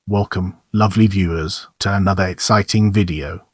Welcome, lovely viewers, to another exciting video.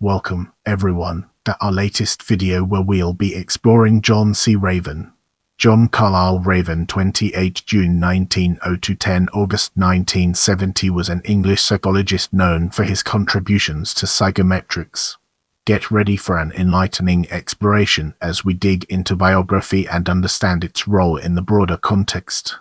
Welcome, everyone, to our latest video where we'll be exploring John C. Raven. John Carlyle Raven, 28 June 1902 – 10 August 1970, was an English psychologist known for his contributions to psychometrics. Get ready for an enlightening exploration as we dig into biography and understand its role in the broader context.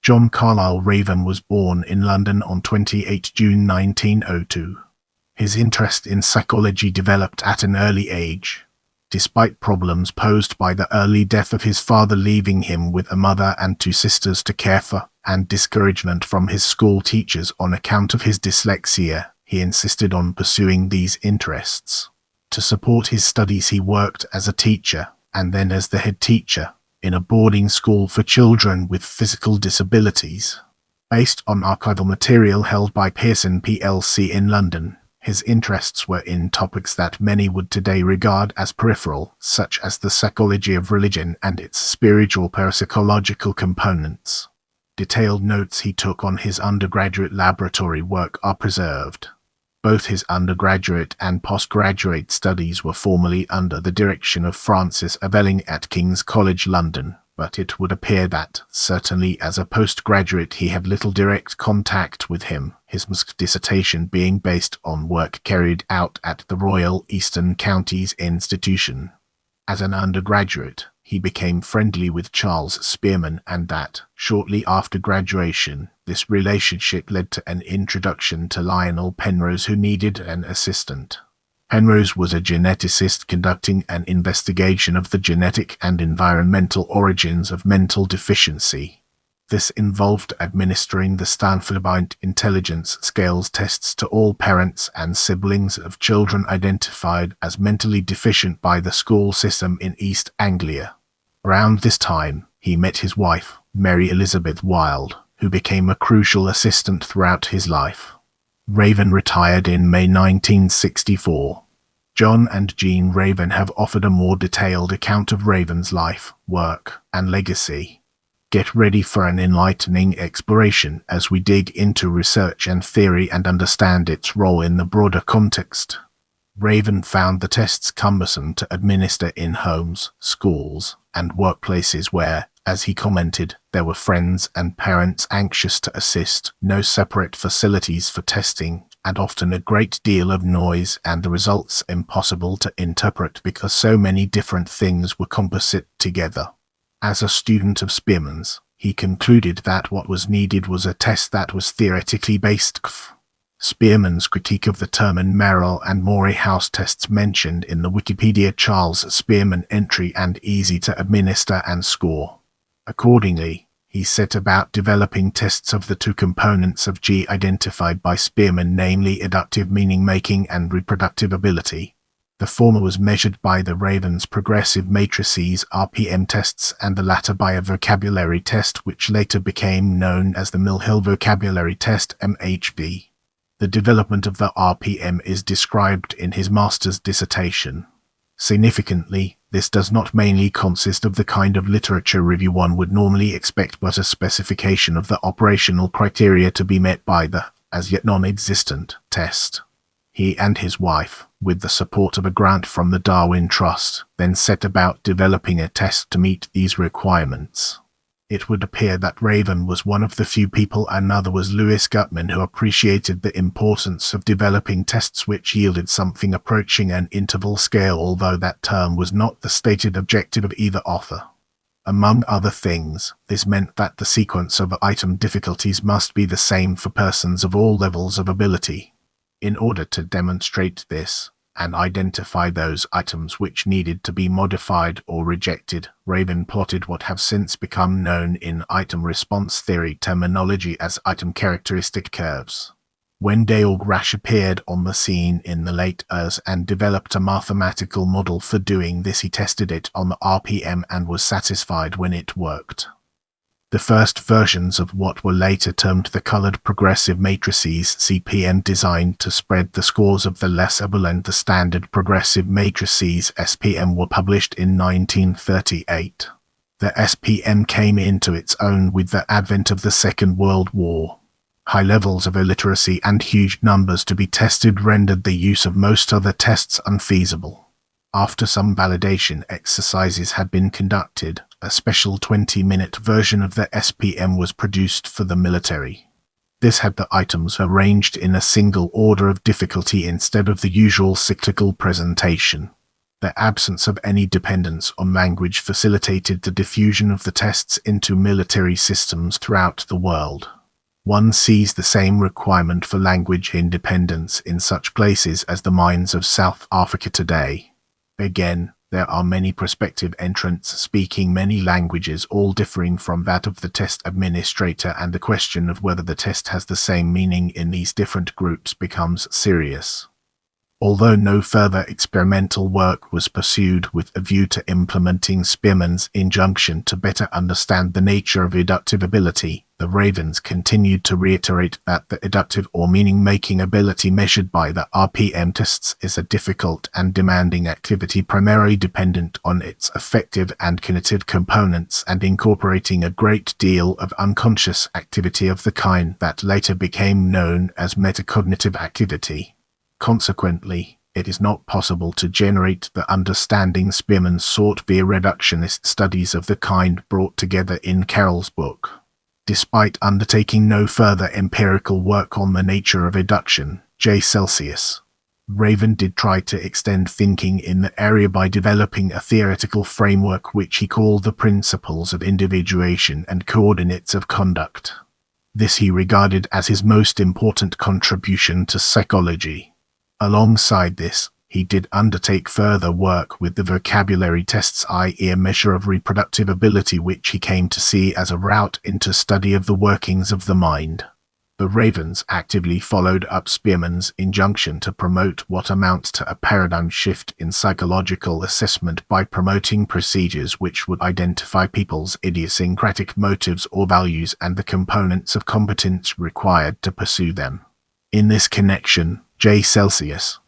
John Carlyle Raven was born in London on 28 June 1902. His interest in psychology developed at an early age. Despite problems posed by the early death of his father leaving him with a mother and two sisters to care for, and discouragement from his school teachers on account of his dyslexia, he insisted on pursuing these interests. To support his studies, he worked as a teacher, and then as the head teacher, in a boarding school for children with physical disabilities. Based on archival material held by Pearson plc in London, his interests were in topics that many would today regard as peripheral, such as the psychology of religion and its spiritual parapsychological components. Detailed notes he took on his undergraduate laboratory work are preserved. Both his undergraduate and postgraduate studies were formerly under the direction of Francis Aveling at King's College London, but it would appear that, certainly as a postgraduate, he had little direct contact with him, his dissertation being based on work carried out at the Royal Eastern Counties Institution. As an undergraduate, he became friendly with Charles Spearman, and that, shortly after graduation, this relationship led to an introduction to Lionel Penrose, who needed an assistant. Penrose was a geneticist conducting an investigation of the genetic and environmental origins of mental deficiency. This involved administering the Stanford Intelligence Scales tests to all parents and siblings of children identified as mentally deficient by the school system in East Anglia. Around this time, he met his wife, Mary Elizabeth Wilde, who became a crucial assistant throughout his life. Raven retired in May 1964. John and Jean Raven have offered a more detailed account of Raven's life, work, and legacy. Get ready for an enlightening exploration as we dig into research and theory and understand its role in the broader context. Raven found the tests cumbersome to administer in homes, schools, and workplaces where, as he commented, there were friends and parents anxious to assist, no separate facilities for testing, and often a great deal of noise and the results impossible to interpret because so many different things were composite together. As a student of Spearman's, he concluded that what was needed was a test that was theoretically based. Spearman's critique of the Terman, Merrill, and Morey House tests mentioned in the Wikipedia Charles Spearman entry and easy to administer and score. Accordingly, he set about developing tests of the two components of G identified by Spearman, namely adaptive meaning-making and reproductive ability. The former was measured by the Raven's progressive matrices RPM tests, and the latter by a vocabulary test which later became known as the Mill-Hill Vocabulary Test MHV. The development of the RPM is described in his master's dissertation. Significantly, this does not mainly consist of the kind of literature review one would normally expect, but a specification of the operational criteria to be met by the, as yet non-existent, test. He and his wife, with the support of a grant from the Darwin Trust, then set about developing a test to meet these requirements. It would appear that Raven was one of the few people, another was Lewis Gutman, who appreciated the importance of developing tests which yielded something approaching an interval scale, although that term was not the stated objective of either author. Among other things, this meant that the sequence of item difficulties must be the same for persons of all levels of ability. In order to demonstrate this, and identify those items which needed to be modified or rejected, Raven plotted what have since become known in item response theory terminology as item characteristic curves. When Georg Rasch appeared on the scene in the late years and developed a mathematical model for doing this, he tested it on the RPM and was satisfied when it worked. The first versions of what were later termed the colored progressive matrices CPM, designed to spread the scores of the less able, and the standard progressive matrices SPM, were published in 1938. The SPM came into its own with the advent of the Second World War. High levels of illiteracy and huge numbers to be tested rendered the use of most other tests unfeasible. After some validation exercises had been conducted, a special 20-minute version of the SPM was produced for the military. This had the items arranged in a single order of difficulty instead of the usual cyclical presentation. The absence of any dependence on language facilitated the diffusion of the tests into military systems throughout the world. One sees the same requirement for language independence in such places as the mines of South Africa today. Again, there are many prospective entrants speaking many languages, all differing from that of the test administrator, and the question of whether the test has the same meaning in these different groups becomes serious. Although no further experimental work was pursued with a view to implementing Spearman's injunction to better understand the nature of eductive ability, the Ravens continued to reiterate that the eductive or meaning-making ability measured by the RPM tests is a difficult and demanding activity primarily dependent on its affective and cognitive components and incorporating a great deal of unconscious activity of the kind that later became known as metacognitive activity. Consequently, it is not possible to generate the understanding Spearman sought via reductionist studies of the kind brought together in Carroll's book. Despite undertaking no further empirical work on the nature of eduction, J. Celsius. Raven did try to extend thinking in the area by developing a theoretical framework which he called the principles of individuation and coordinates of conduct. This he regarded as his most important contribution to psychology. Alongside this, he did undertake further work with the vocabulary tests, i.e. a measure of reproductive ability which he came to see as a route into study of the workings of the mind. The Ravens actively followed up Spearman's injunction to promote what amounts to a paradigm shift in psychological assessment by promoting procedures which would identify people's idiosyncratic motives or values and the components of competence required to pursue them. In this connection, J. Celsius.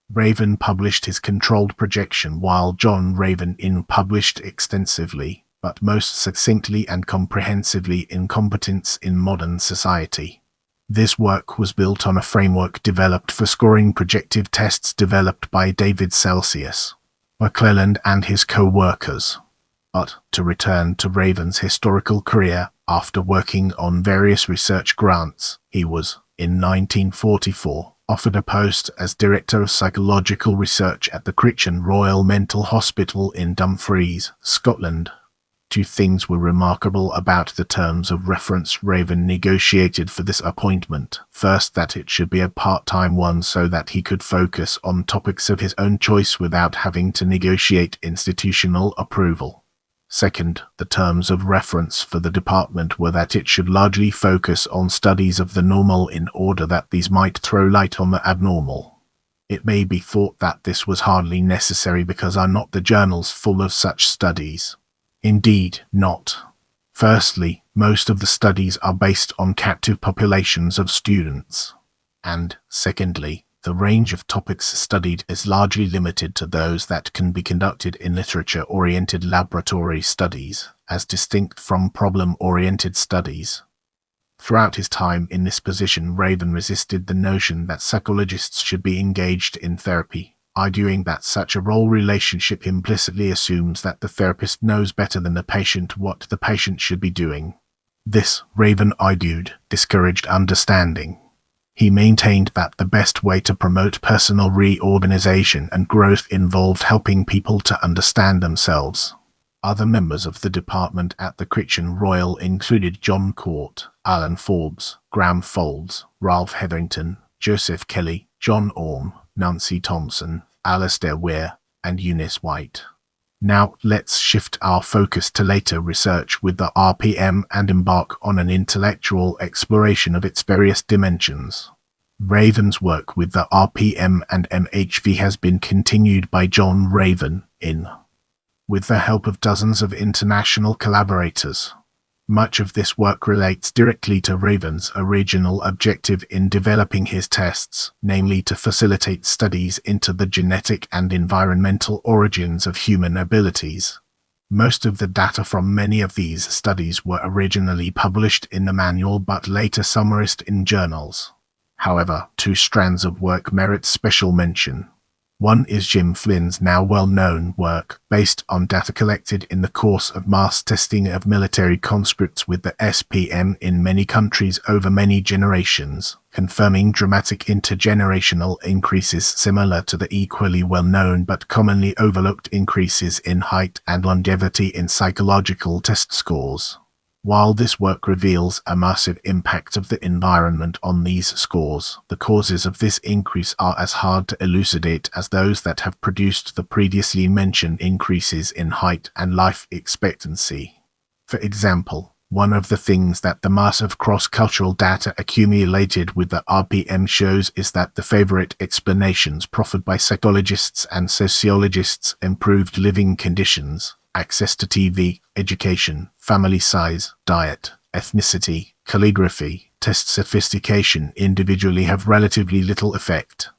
Raven published his controlled projection while John Raven published extensively, but most succinctly and comprehensively in Competence in Modern Society. This work was built on a framework developed for scoring projective tests developed by David Celsius, McClelland and his co-workers. But, to return to Raven's historical career, after working on various research grants, he was, in 1944, offered a post as Director of Psychological Research at the Crichton Royal Mental Hospital in Dumfries, Scotland. Two things were remarkable about the terms of reference Raven negotiated for this appointment. First, that it should be a part-time one so that he could focus on topics of his own choice without having to negotiate institutional approval. Second, the terms of reference for the department were that it should largely focus on studies of the normal in order that these might throw light on the abnormal. It may be thought that this was hardly necessary because are not the journals full of such studies? Indeed, not. Firstly, most of the studies are based on captive populations of students. And, secondly, the range of topics studied is largely limited to those that can be conducted in literature-oriented laboratory studies, as distinct from problem-oriented studies. Throughout his time in this position, Raven resisted the notion that psychologists should be engaged in therapy, arguing that such a role relationship implicitly assumes that the therapist knows better than the patient what the patient should be doing. This, Raven argued, discouraged understanding. He maintained that the best way to promote personal reorganization and growth involved helping people to understand themselves. Other members of the department at the Crichton Royal included John Court, Alan Forbes, Graham Folds, Ralph Hetherington, Joseph Kelly, John Orme, Nancy Thompson, Alistair Weir, and Eunice White. Now let's shift our focus to later research with the RPM and embark on an intellectual exploration of its various dimensions. Raven's work with the RPM and MHV has been continued by John Raven with the help of dozens of international collaborators. Much of this work relates directly to Raven's original objective in developing his tests, namely to facilitate studies into the genetic and environmental origins of human abilities. Most of the data from many of these studies were originally published in the manual but later summarized in journals. However, 2 strands of work merit special mention. One is Jim Flynn's now well-known work, based on data collected in the course of mass testing of military conscripts with the SPM in many countries over many generations, confirming dramatic intergenerational increases similar to the equally well-known but commonly overlooked increases in height and longevity in psychological test scores. While this work reveals a massive impact of the environment on these scores, the causes of this increase are as hard to elucidate as those that have produced the previously mentioned increases in height and life expectancy. For example, one of the things that the massive cross-cultural data accumulated with the RPM shows is that the favorite explanations proffered by psychologists and sociologists improved living conditions, access to TV, education, family size, diet, ethnicity, calligraphy, test sophistication individually have relatively little effect.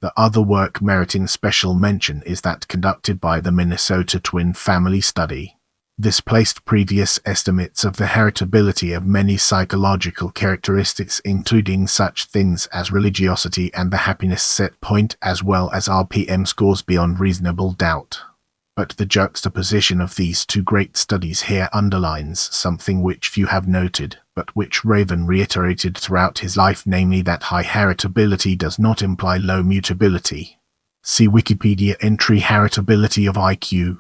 The other work meriting special mention is that conducted by the Minnesota Twin Family Study. This placed previous estimates of the heritability of many psychological characteristics including such things as religiosity and the happiness set point as well as RPM scores beyond reasonable doubt. But the juxtaposition of these 2 great studies here underlines something which few have noted, but which Raven reiterated throughout his life, namely that high heritability does not imply low mutability. See Wikipedia entry Heritability of IQ.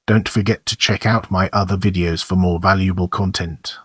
Don't forget to check out my other videos for more valuable content.